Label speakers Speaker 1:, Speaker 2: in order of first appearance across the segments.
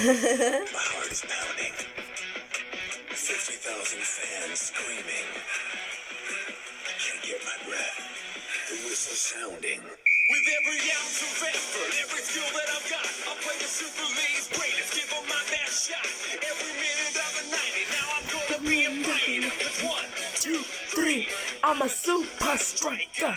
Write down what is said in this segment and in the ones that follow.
Speaker 1: My heart is pounding. 50,000 fans screaming. I can't get my breath. The whistle sounding. With every ounce of effort, every skill that I've got, I'll play the Super League's greatest, give them my best shot. Every minute of the night, and now I'm gonna be a fighter. It's 1, 2, 3.
Speaker 2: I'm a super striker.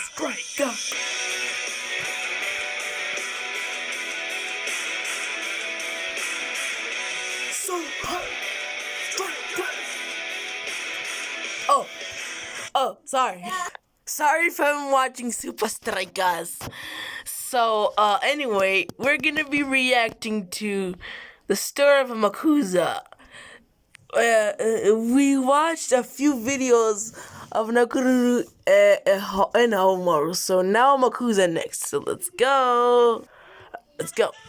Speaker 2: Super striker. Oh, sorry. Sorry if I'm watching Super Strikers. So, anyway, we're gonna be reacting to the story of Amakuza. We watched a few videos of Nakuru and Homaru, so now Amakuza next. So let's go.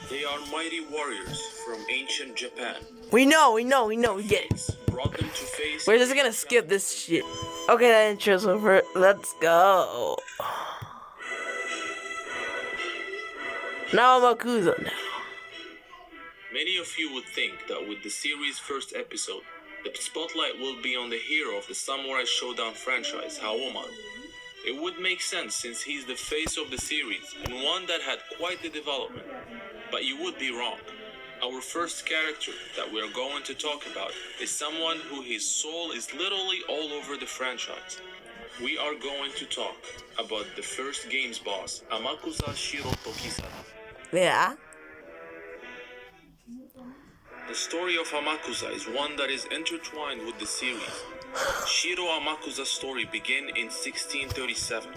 Speaker 1: They are mighty warriors from ancient Japan.
Speaker 2: We know, we get it.
Speaker 1: Brought them to face.
Speaker 2: We're just gonna skip this shit. Okay, that intro's over. Let's go. Now Amakuza now.
Speaker 1: Many of you would think that with the series' first episode, the spotlight will be on the hero of the Samurai Showdown franchise, Haomaru. It would make sense since he's the face of the series and one that had quite the development. But you would be wrong. Our first character that we are going to talk about is someone who his soul is literally all over the franchise. We are going to talk about the first game's boss, Amakusa Shiro Tokisada.
Speaker 2: Yeah.
Speaker 1: The story of Amakusa is one that is intertwined with the series. Shiro Amakusa's story began in 1637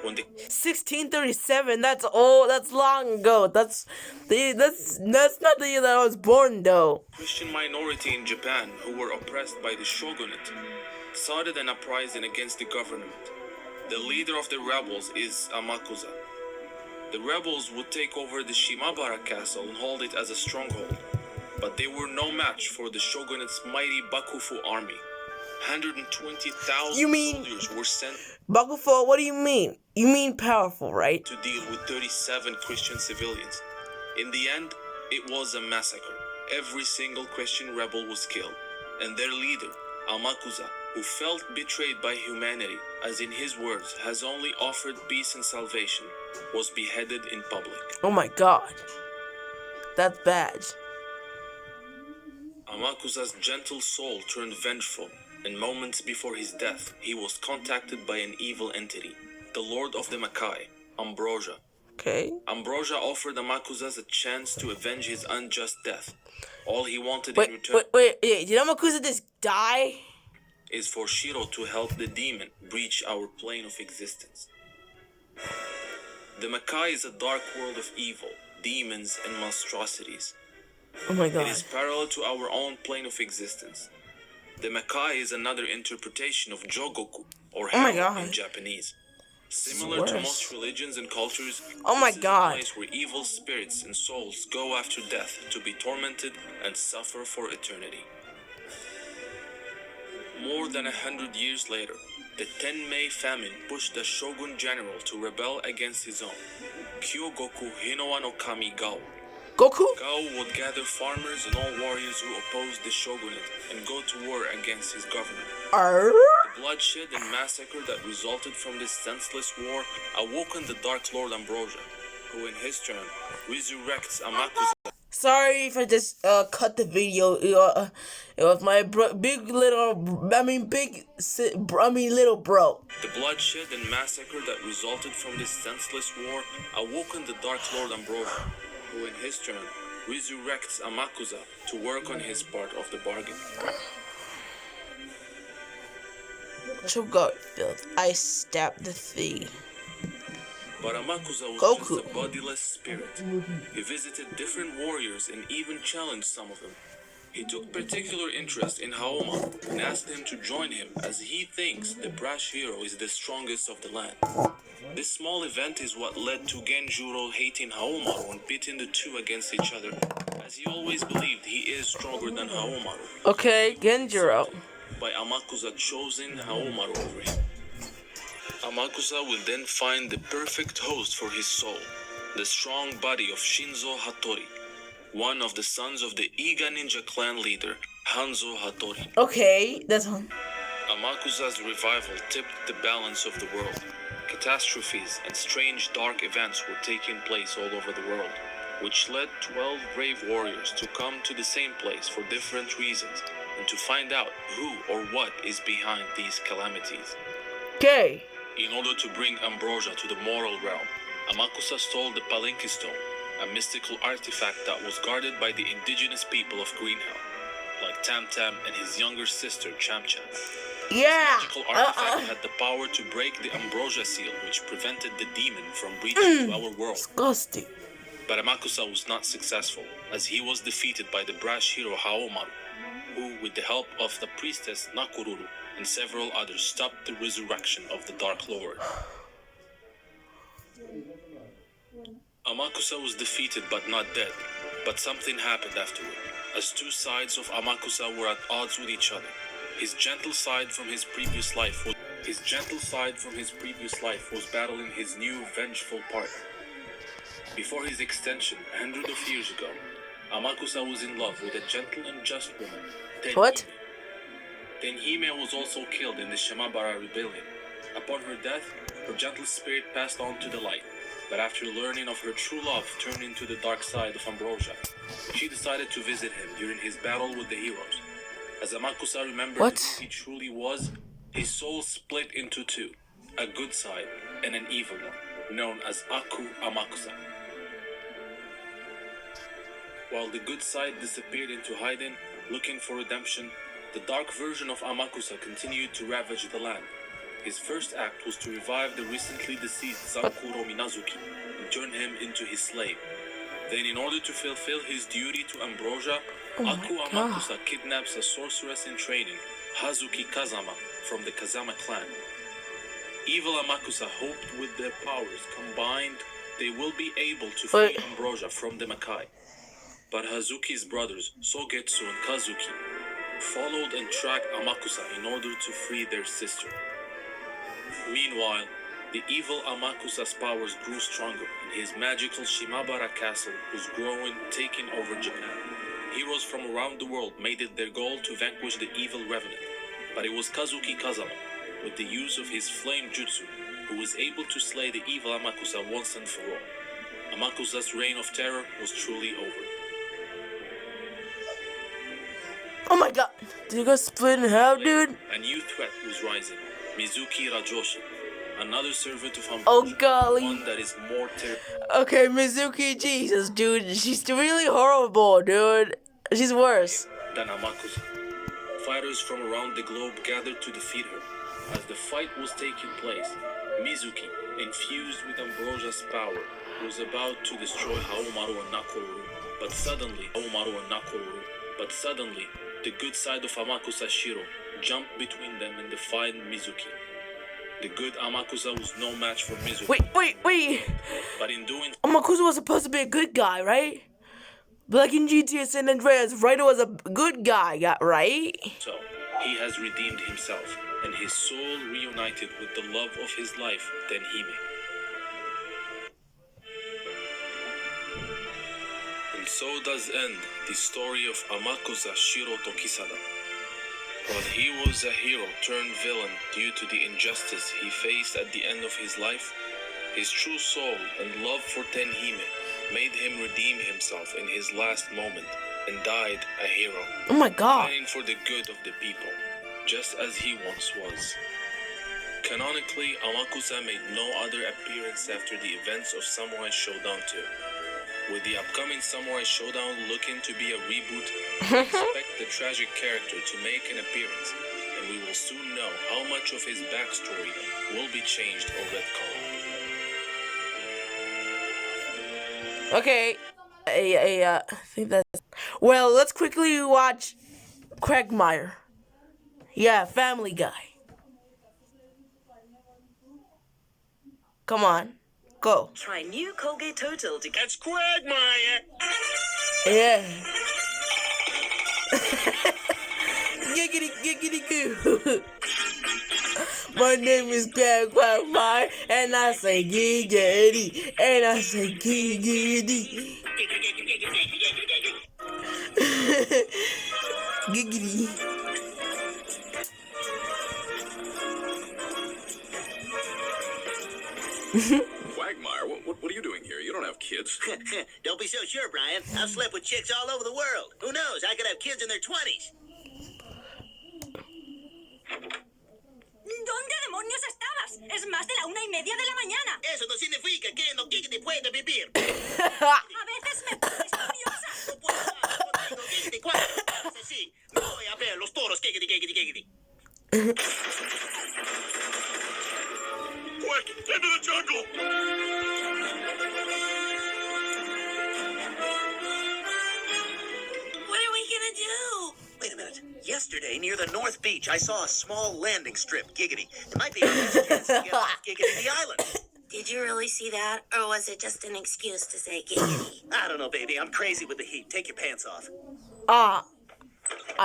Speaker 1: when the
Speaker 2: 1637. That's old. That's long ago. That's not the year that I was born, though.
Speaker 1: Christian minority in Japan who were oppressed by the shogunate started an uprising against the government. The leader of the rebels is Amakusa. The rebels would take over the Shimabara castle and hold it as a stronghold. But they were no match for the shogunate's mighty Bakufu army. 120,000 soldiers were sent.
Speaker 2: Bakufu, what do you mean? You mean powerful, right?
Speaker 1: To deal with 37 Christian civilians. In the end, it was a massacre. Every single Christian rebel was killed. And their leader, Amakusa, who felt betrayed by humanity, as in his words, has only offered peace and salvation, was beheaded in public.
Speaker 2: Oh my god. That's bad.
Speaker 1: Amakusa's gentle soul turned vengeful, and moments before his death, he was contacted by an evil entity, the Lord of the Makai, Ambrosia.
Speaker 2: Okay.
Speaker 1: Ambrosia offered Amakusa a chance to avenge his unjust death. All he wanted in return
Speaker 2: wait, did Amakusa just die?
Speaker 1: Is for Shiro to help the demon breach our plane of existence. The Makai is a dark world of evil, demons, and monstrosities.
Speaker 2: Oh my god.
Speaker 1: It is parallel to our own plane of existence. The Makai is another interpretation of Jogoku, or hell in Japanese. Similar to most religions and cultures, this is a place where evil spirits and souls go after death to be tormented and suffer for eternity. More than 100 years later, the Tenmei famine pushed the shogun general to rebel against his own, Kyogoku Hinowa no Kami Gao.
Speaker 2: Goku?
Speaker 1: Gao would gather farmers and all warriors who opposed the shogunate and go to war against his government. The bloodshed and massacre that resulted from this senseless war awoken the Dark Lord Ambrosia, who in his turn resurrects Amakusa.
Speaker 2: Sorry if I just cut the video. It was my little bro.
Speaker 1: The bloodshed and massacre that resulted from this senseless war awoken the Dark Lord Ambrosia, who in his turn resurrects Amakusa to work on his part of the bargain.
Speaker 2: I stabbed the thief.
Speaker 1: But Amakusa was just a bodiless spirit. He visited different warriors and even challenged some of them. He took particular interest in Haomaru and asked him to join him as he thinks the brash hero is the strongest of the land. This small event is what led to Genjuro hating Haomaru and pitting the two against each other, as he always believed he is stronger than Haomaru.
Speaker 2: Okay, Genjuro.
Speaker 1: By Amakusa choosing Haomaru over him. Amakusa will then find the perfect host for his soul, the strong body of Shinzo Hattori. one of the sons of the Iga Ninja clan leader, Hanzo Hattori.
Speaker 2: Okay, that's one.
Speaker 1: Amakuza's revival tipped the balance of the world. Catastrophes and strange dark events were taking place all over the world, which led 12 brave warriors to come to the same place for different reasons and to find out who or what is behind these calamities.
Speaker 2: Okay.
Speaker 1: In order to bring ambrosia to the moral realm, Amakusa stole the Palinki Stone, a mystical artifact that was guarded by the indigenous people of Greenhell, like Tam Tam and his younger sister Cham Cham.
Speaker 2: Yeah.
Speaker 1: This magical artifact had the power to break the ambrosia seal, which prevented the demon from reaching to our world.
Speaker 2: Disgusting.
Speaker 1: But Amakusa was not successful, as he was defeated by the brash hero Haomaru, who, with the help of the priestess Nakoruru and several others, stopped the resurrection of the Dark Lord. Amakusa was defeated but not dead, but something happened afterward, as two sides of Amakusa were at odds with each other. His gentle side from his previous life was battling his new vengeful partner. Before his extension, 100 of years ago, Amakusa was in love with a gentle and just woman, Tenhime.
Speaker 2: What?
Speaker 1: Tenhime was also killed in the Shimabara rebellion. Upon her death, her gentle spirit passed on to the light, but after learning of her true love turned into the dark side of Ambrosia, she decided to visit him during his battle with the heroes. As Amakusa remembered who he truly was, his soul split into two, a good side and an evil one, known as Amakusa. While the good side disappeared into hiding, looking for redemption, the dark version of Amakusa continued to ravage the land. His first act was to revive the recently deceased Zankuro Minazuki and turn him into his slave. Then, in order to fulfill his duty to Ambrosia, Amakusa kidnaps a sorceress in training, Hazuki Kazama, from the Kazama clan. Evil Amakusa hoped with their powers combined, they will be able to free Ambrosia from the Makai. But Hazuki's brothers, Sogetsu and Kazuki, followed and tracked Amakusa in order to free their sister. Meanwhile, the evil Amakusa's powers grew stronger, and his magical Shimabara castle was growing, taking over Japan. Heroes from around the world made it their goal to vanquish the evil revenant, but it was Kazuki Kazama, with the use of his flame jutsu, who was able to slay the evil Amakusa once and for all. Amakusa's reign of terror was truly over.
Speaker 2: Oh my god, did you go split in half, dude?
Speaker 1: A new threat was rising, Mizuki Rajoshi, another servant of Ambrosia,
Speaker 2: oh golly.
Speaker 1: One that is more terrible.
Speaker 2: Okay, Mizuki, Jesus, dude, she's really horrible, dude. She's worse
Speaker 1: than Amakusa. Fighters from around the globe gathered to defeat her. As the fight was taking place, Mizuki, infused with Ambrosia's power, was about to destroy Haomaru and Nakoruru, but suddenly, the good side of Amakusa Shiro jumped between them and defied Mizuki. The good Amakusa was no match for Mizuki.
Speaker 2: Wait.
Speaker 1: But in doing so,
Speaker 2: Amakusa was supposed to be a good guy, right? But like in GTA San Andreas, Ryder was a good guy, right?
Speaker 1: So, he has redeemed himself, and his soul reunited with the love of his life, Tenhime. And so does end the story of Amakusa Shiro Tokisada. While he was a hero turned villain due to the injustice he faced at the end of his life, his true soul and love for Tenhime made him redeem himself in his last moment and died a hero.
Speaker 2: Oh my god.
Speaker 1: Fighting for the good of the people, just as he once was. Canonically, Amakusa made no other appearance after the events of Samurai Showdown 2. With the upcoming Samurai Showdown looking to be a reboot, we expect the tragic character to make an appearance, and we will soon know how much of his backstory will be changed or retconned.
Speaker 2: Okay, I think that's... Well, let's quickly watch Quagmire. Yeah, Family Guy. Come on, go.
Speaker 3: Try new Colgate Total to...
Speaker 4: That's Quagmire!
Speaker 2: Yeah. Giggity goo. My name is Quagmire, and I say giggity, and I say giggity. Giggity.
Speaker 4: Quagmire, what are you doing here? You don't have kids.
Speaker 5: Don't be so sure, Brian. I've slept with chicks all over the world. Who knows? I could have kids in their 20s.
Speaker 3: ¿Dónde demonios estabas? Es más de la 1:30 de la mañana.
Speaker 5: Eso no significa que no Giggity puede vivir.
Speaker 3: A veces me pones furiosa.
Speaker 5: No puedo más, no tengo Giggity. ¿Cuándo? Sí, me voy a ver los toros. Giggity, giggity, giggity.
Speaker 4: Quick, into the jungle!
Speaker 3: What are we gonna do?
Speaker 5: Wait a minute. Yesterday, near the North Beach, I saw a small landing strip. Giggity. It might be our best chance to get off Giggity the island.
Speaker 3: Did you really see that? Or was it just an excuse to say giggity?
Speaker 5: I don't know, baby. I'm crazy with the heat. Take your pants off.
Speaker 2: I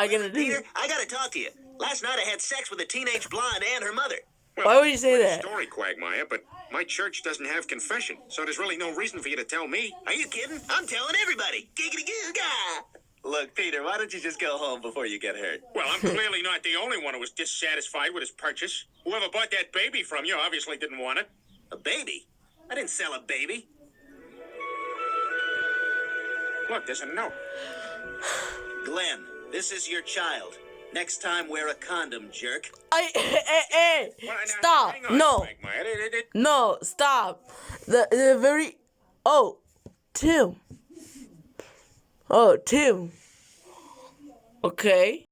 Speaker 2: gotta do.
Speaker 5: Peter, I gotta talk to you. Last night I had sex with a teenage blonde and her mother.
Speaker 2: Why would you say that?
Speaker 4: Story, Quagmire, but my church doesn't have confession, so there's really no reason for you to tell me.
Speaker 5: Are you kidding? I'm telling everybody. Giggity goo Look, Peter, why don't you just go home before you get hurt?
Speaker 4: Well, I'm clearly not the only one who was dissatisfied with his purchase. Whoever bought that baby from you obviously didn't want it.
Speaker 5: A baby? I didn't sell a baby.
Speaker 4: Look, there's a note.
Speaker 5: Glenn, this is your child. Next time, wear a condom, jerk.
Speaker 4: Well, now,
Speaker 2: Stop.
Speaker 4: hang on,
Speaker 2: No.
Speaker 4: Quagmire.
Speaker 2: No, stop. The very. Oh, Tim. Oh, Tim. Okay.